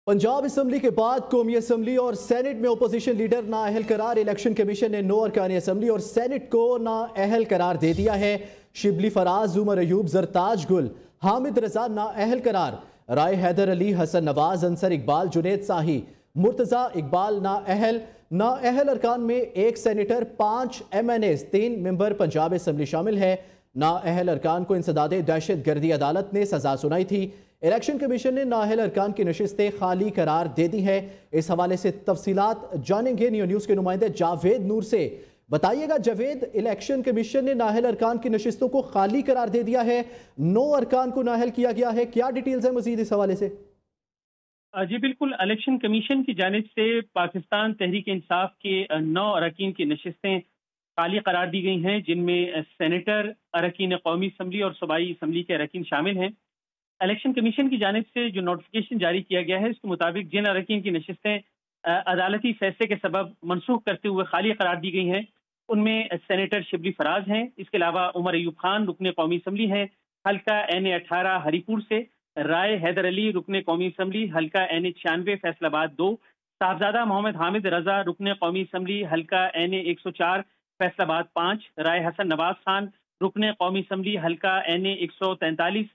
Punjab assembly के बाद कौमी असम्बली और सेनेट में अपोजिशन लीडर नाअहल करार। इलेक्शन कमीशन ने 9 अरकान असम्बली और सेनेट को नाअहल करार दे दिया है। शिबली फराज, उमर अयूब, जरताज गुल, हामिद रजा नाअहल करार। राय हैदर अली, हसन नवाज, अंसर इकबाल, जुनेद साही, मुर्तजा इकबाल नाअहल अरकान में 1 senator, 5 MNAs, 3 member Punjab assembly शामिल है। नाअहल अरकान को इंसदादे दहशत गर्दी अदालत ने सजा सुनाई थी। इलेक्शन कमीशन ने नाअहल अरकान की नशिस्तें खाली करार दे दी हैं। इस हवाले से तफसीलात जानेंगे नियो न्यूज़ के नुमाइंदे जावेद नूर से। बताइएगा जावेद, इलेक्शन कमीशन ने नाअहल अरकान की नशिस्तों को खाली करार दे दिया है, 9 अरकान को नाअहल किया गया है, क्या डिटेल्स है मजीद इस हवाले से? जी बिल्कुल, इलेक्शन कमीशन की जानिब से पाकिस्तान तहरीक इंसाफ के 9 अरकान की नशिस्तें खाली करार दी गई हैं, जिनमें सेनेटर, अरकान कौमी असम्बली और सूबाई असम्बली के अरकान शामिल हैं। इलेक्शन कमीशन की जानिब से जो नोटिफिकेशन जारी किया गया है, इसके मुताबिक जिन अरकान की नशिस्तें अदालती फैसले के सबब मनसूख करते हुए खाली करार दी गई हैं, उनमें सेनेटर शिबली फराज हैं। इसके अलावा उमर अयूब खान रुकने कौमी असम्बली हैं, हल्का NA-18 हरीपुर से। राय हैदर अली रुकने कौमी असम्बली, हल्का NA-96 फैसलाबाद 2। साहबजादा मोहम्मद हामिद रजा रुकने कौमी असम्बली, हल्का NA-104 फैसलाबाद 5। राय हसन नवाज खान रुकने कौमी असम्बली, हल्का NA-143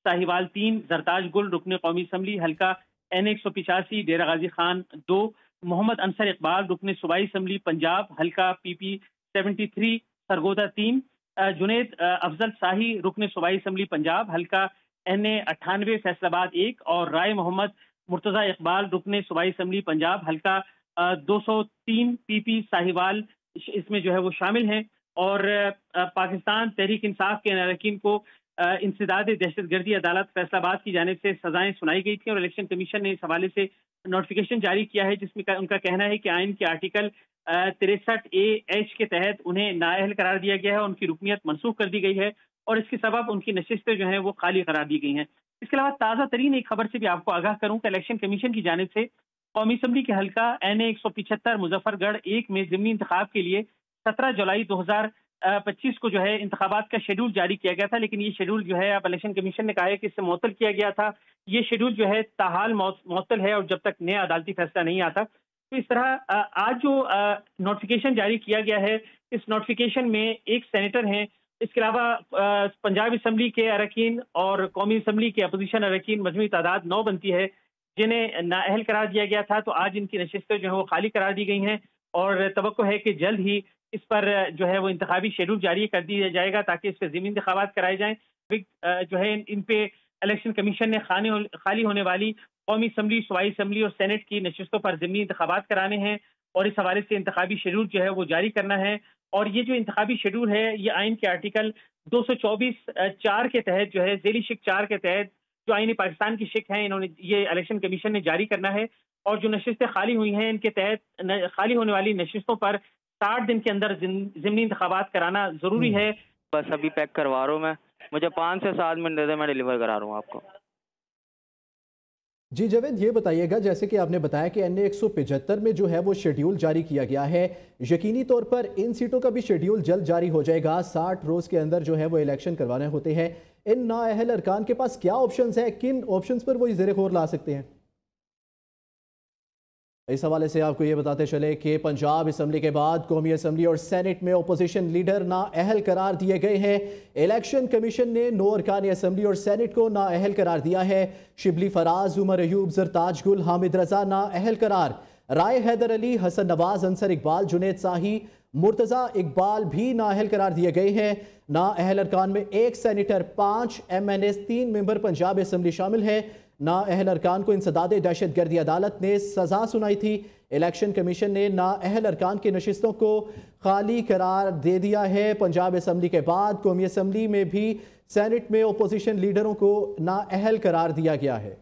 साहिवाल 3। जरताज गुल रुकने कौमी असम्बली, हल्का NA-185 डेरा गाजी खान 2। मोहम्मद अंसर इकबाल रुकने सूबाई असम्बली पंजाब, हल्का PP-73 सरगोदा 3। जुनेद अफजल शाही रुकने सूबाई असम्बली पंजाब, हल्का NA-98 फैसलाबाद 1। और राय मोहम्मद मुर्तजा इकबाल रुकने सूबाई असम्बली पंजाब, हल्का 203 PP साहिवाल इसमें जो है वो शामिल हैं। और पाकिस्तान तहरीक इंसाफ के अरकान को इंसदाद दहशत गर्दी अदालत फैसलाबाद की जानिब से सजाएं सुनाई गई थी और इलेक्शन कमीशन ने इस हवाले से नोटिफिकेशन जारी किया है, जिसमें उनका कहना है कि आइन के आर्टिकल 63A(H) के तहत उन्हें नाअहल करार दिया गया है, उनकी रुकनियत मनसूख कर दी गई है और इसके सबब उनकी नशिस्तें जो हैं वो खाली करार दी गई हैं। इसके अलावा ताज़ा तरीन एक खबर से भी आपको आगाह करूँ कि इलेक्शन कमीशन की जानिब से कौमी असम्बली के हल्का NA-175 मुजफ्फरगढ़ 1 में ज़िमनी इंतखाब के लिए 17 जुलाई 2025 को जो है इंतखाबात का शेड्यूल जारी किया गया था, लेकिन ये शेड्यूल जो है अब इलेक्शन कमीशन ने कहा है कि इससे मुअत्तल किया गया था। ये शेड्यूल जो है ताहाल मुअत्तल है और जब तक नया अदालती फैसला नहीं आता। तो इस तरह आज जो नोटिफिकेशन जारी किया गया है, इस नोटिफिकेशन में 1 सेनेटर हैं। इसके अलावा पंजाब असम्बली के अरकान और कौमी असम्बली के अपोजिशन अरकान मजमूई तादाद 9 बनती है, जिन्हें नाअहल करार दिया गया था। तो आज इनकी नशिस्तें जो है वो खाली करार दी गई हैं और तवक्को है कि जल्द ही इस पर जो है वो इंतखाबी शेड्यूल जारी कर दिया जाएगा ताकि इस पर ज़मीनी इंतखाबात कराए जाएं। जो है इन पे इलेक्शन कमीशन ने खाली होने वाली कौमी असम्बली, सूबाई असम्बली और सेनेट की नशिस्तों पर ज़मीनी इंतखाबात कराने हैं और इस हवाले से इंतखाबी शेड्यूल जो है वो जारी करना है। और ये जो इंतखाबी शेड्यूल है, ये आइन के आर्टिकल 224(4) के तहत जो है ज़ेली शिक 4 के तहत जो आईनी पाकिस्तान की शिक है, इन्होंने ये इलेक्शन कमीशन ने जारी करना है। और जो नशिस्तें खाली हुई हैं, इनके तहत खाली होने वाली नशिस्तों पर 60 दिन के अंदर ज़िमनी इंतखाबात कराना जरूरी है। बस अभी पैक करवा रहा हूँ मैं, मुझे 5 से 7 मिनट दे दे, मैं डिलीवर करा रहा हूँ आपको। जी जावेद, ये बताइएगा, जैसे कि आपने बताया कि NA-175 में जो है वो शेड्यूल जारी किया गया है, यकीनी तौर पर इन सीटों का भी शेड्यूल जल्द जारी हो जाएगा। 60 रोज़ के अंदर जो है वो इलेक्शन करवाने होते हैं। इन नाअहल अरकान के पास क्या ऑप्शंस हैं, किन ऑप्शंस पर वो ज़ेर ग़ौर ला सकते हैं? इस हवाले से आपको ये बताते चले कि पंजाब असम्बली के बाद कौमी असम्बली और सेनेट में अपोजिशन लीडर नाअहल करार दिए गए हैं। इलेक्शन कमीशन ने 9 अरकान असम्बली और सेनेट को नाअहल करार दिया है। शिबली फराज, उमर अयूब, जरताज गुल, हामिद रजा नाअहल करार। राय हैदर अली, हसन नवाज, अंसर इकबाल, जुनेद साही, मुर्तजा इकबाल भी नाअहल करार दिए गए हैं। नाअहल अरकान में 1 senator, 5 MNAs, 3 member Punjab assembly शामिल है। नाअहल अरकान को इंसदाद दहशत गर्दी अदालत ने सजा सुनाई थी। इलेक्शन कमीशन ने नाअहल अरकान की नशिस्तों को खाली करार दे दिया है। पंजाब असम्बली के बाद कौमी असम्बली में भी सेनेट में अपोजिशन लीडरों को नाअहल करार दिया गया है।